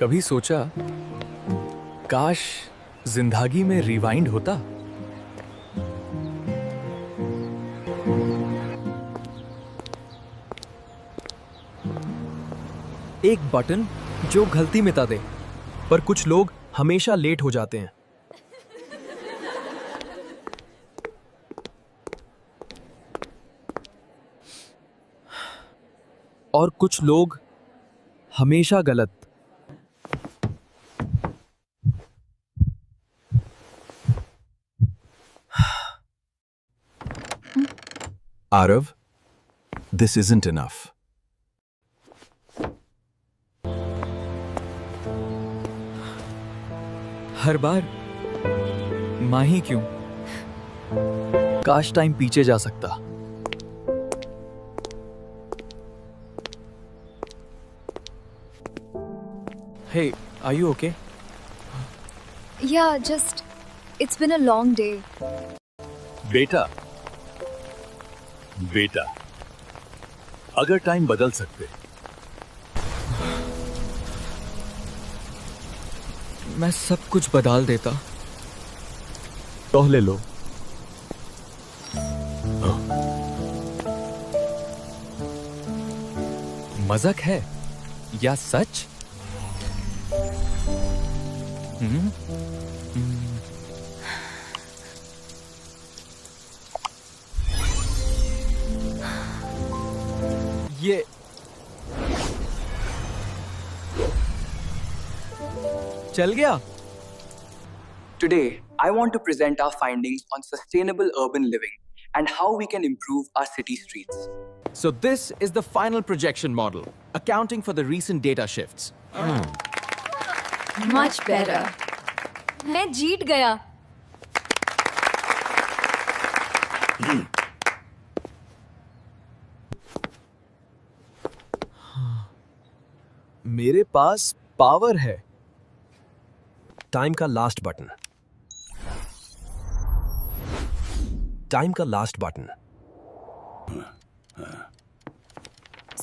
कभी सोचा काश जिंदगी में रिवाइंड होता। एक बटन जो गलती मिटा दे, पर कुछ लोग हमेशा लेट हो जाते हैं। और कुछ लोग हमेशा गलत। Arav, this isn't enough. हर बार माही क्यों? काश टाइम पीछे जा सकता। Hey, are you okay? Yeah, just it's been a long day. बेटा, अगर टाइम बदल सकते मैं सब कुछ बदल देता। तो ले लो। मजाक है या सच? ये चल गया। Today, I want to present our findings on sustainable urban living and how we can improve our city streets. So this is the final projection model, accounting for the recent data shifts. Much better. मैं जीत गया। मेरे पास power है। Time का last button. Time का last button.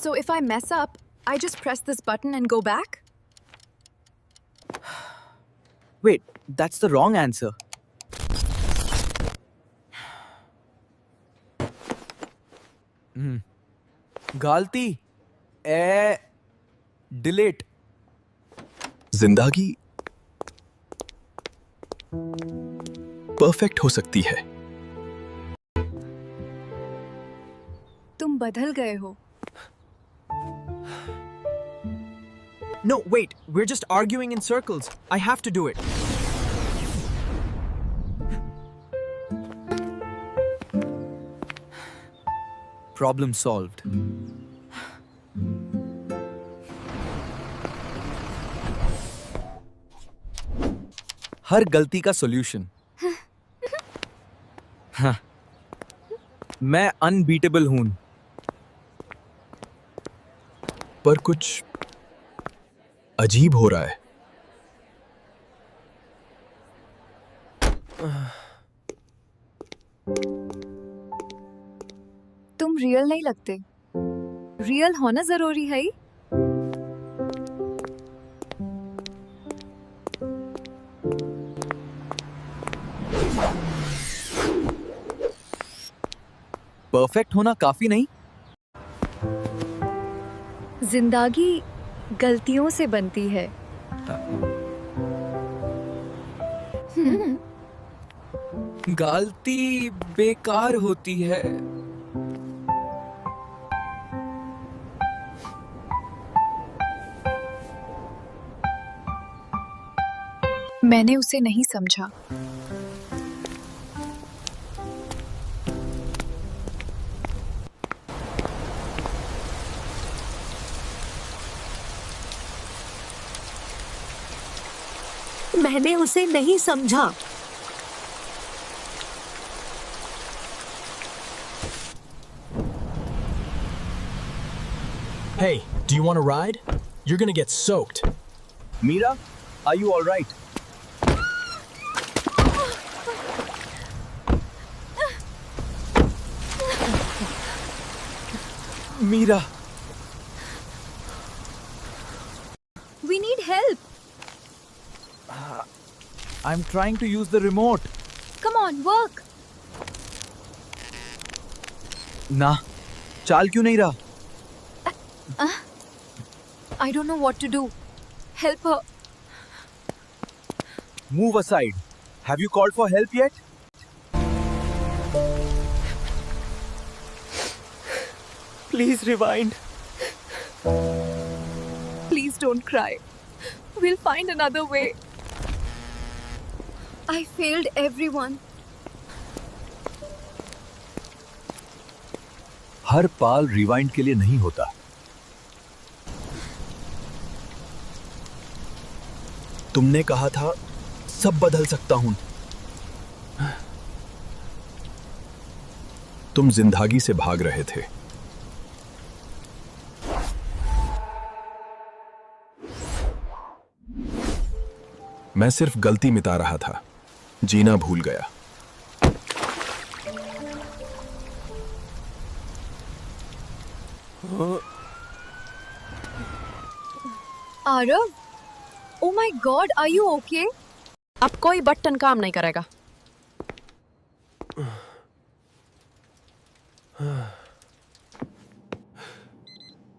So if I mess up, I just press this button and go back? Wait, that's the wrong answer. गलती delete. जिंदगी perfect हो सकती है। तुम बदल गए हो। No, wait. We're just arguing in circles. I have to do it. Problem solved. हर गलती का सॉल्यूशन। हाँ, मैं अनबीटेबल हूं। पर कुछ अजीब हो रहा है। तुम रियल नहीं लगते। रियल होना जरूरी है। परफेक्ट होना काफी नहीं। जिंदगी गलतियों से बनती है। गलती बेकार होती है। मैंने उसे नहीं समझा। मैंने उसे नहीं समझा। Hey, do you want a ride? You're gonna get soaked. Meera, are you all right? Meera, We need help. I'm trying to use the remote. Come on, work. ना, चाल क्यों नहीं रहा? I don't know what to do. Help her. Move aside. Have you called for help yet? Please rewind. Please don't cry. We'll find another way. I failed everyone. Her Pal rewind के लिए नहीं होता। तुमने कहा था सब बदल सकता हूं। तुम जिंदगी से भाग रहे थे। मैं सिर्फ गलती मिटा रहा था, जीना भूल गया। Arav? Oh my God, are you okay? अब कोई बटन काम नहीं करेगा।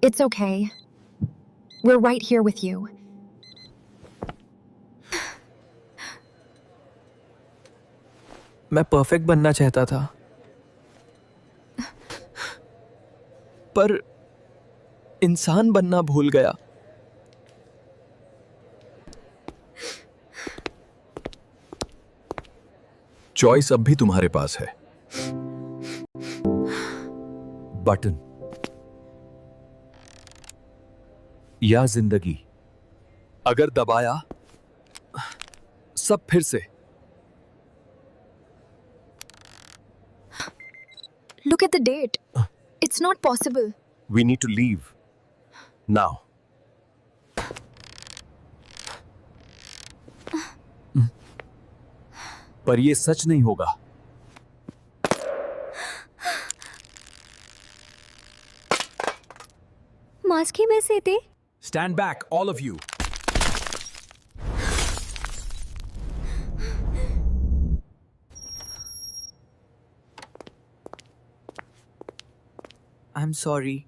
It's okay. We're right here with you. मैं परफेक्ट बनना चाहता था, पर इंसान बनना भूल गया। चॉइस अब भी तुम्हारे पास है। बटन या जिंदगी। अगर दबाया सब फिर से। Look at the date. It's not possible. We need to leave now. पर ये सच नहीं होगा। मास्की में से थे। Stand back, all of you. I'm sorry.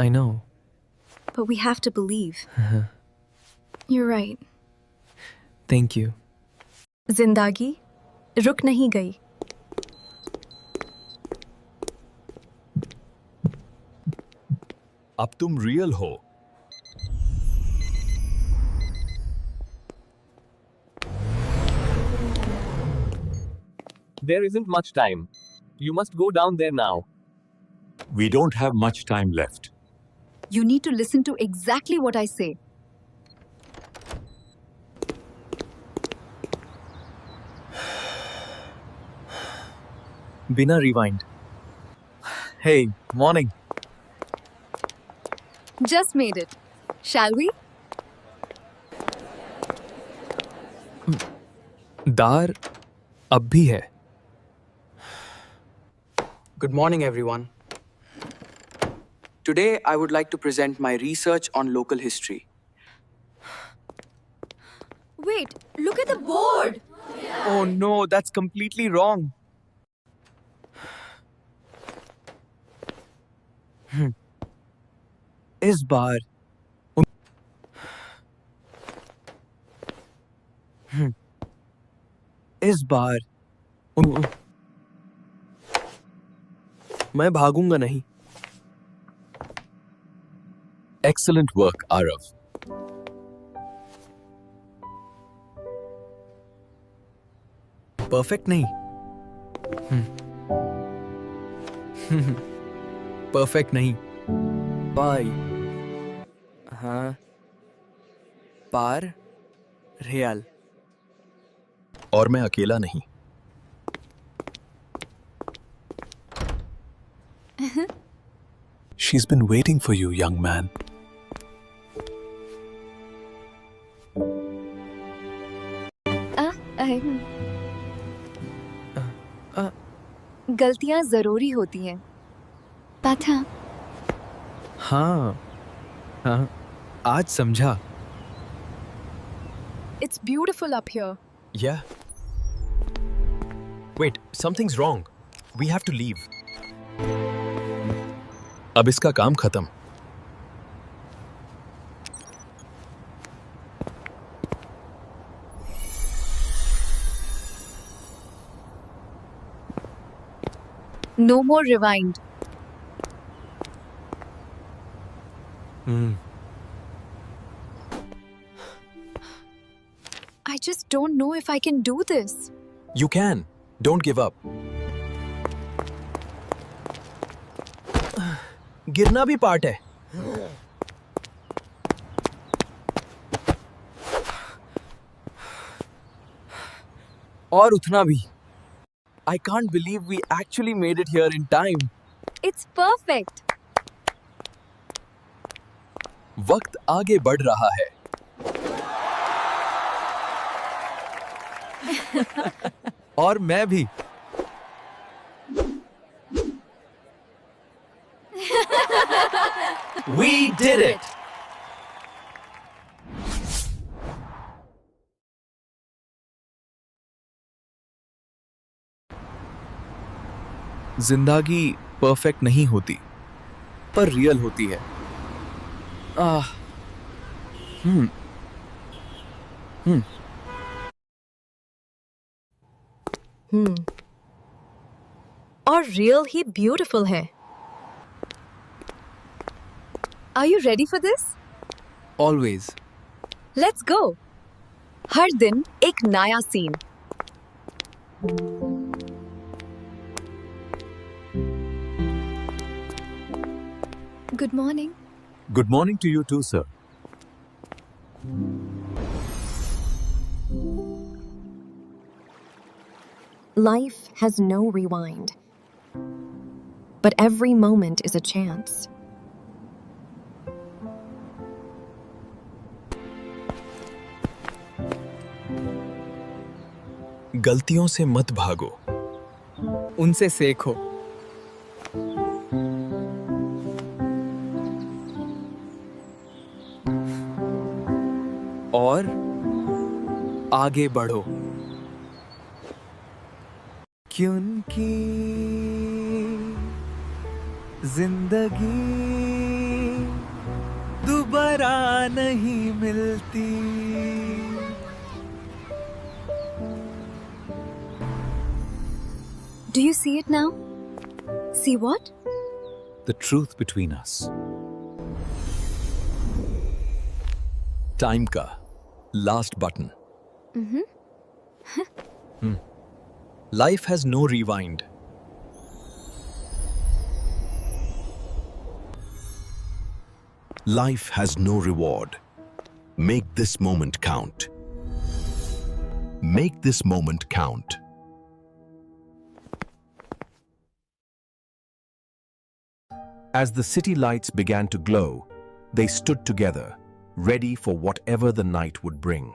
I know. But we have to believe. You're right. Thank you. जिंदगी रुक नहीं गई। अब तुम रियल हो। There isn't much time. You must go down there now. We don't have much time left. You need to listen to exactly what I say. बिना rewind. Hey, morning. Just made it. Shall we? दार अब भी है। Good morning, everyone. Today, I would like to present my research on local history. Wait, look at the board. Oh no, that's completely wrong. इस बार इस बार मैं भागूंगा नहीं। Excellent work, Arav. Perfect नहीं। Perfect नहीं। पाई। हाँ, पार रियल। और मैं अकेला नहीं। She's been waiting for you, young man. गलतियां जरूरी होती हैं। पता। हाँ हाँ, आज समझा। It's beautiful up here. Yeah. Wait, something's wrong. We have to leave. अब इसका काम खत्म. No more rewind. I just don't know if I can do this. You can. Don't give up. गिरना भी पार्ट है. और उठना भी. I can't believe we actually made it here in time. It's perfect. वक्त आगे बढ़ रहा है. और मैं भी. We did it. जिंदगी परफेक्ट नहीं होती, पर रियल होती है. और रियल ही ब्यूटीफुल है. Are you ready for this? Always. Let's go. हर दिन एक नया scene. Good morning. Good morning to you too, sir. Life has no rewind, but every moment is a chance. गलतियों से मत भागो. उनसे सीखो. और आगे बढ़ो. क्योंकि जिंदगी दोबारा नहीं मिलती. Do you see it now? See what? The truth between us. Time का last button. Life has no rewind. Life has no reward. Make this moment count. Make this moment count. As the city lights began to glow, they stood together, ready for whatever the night would bring.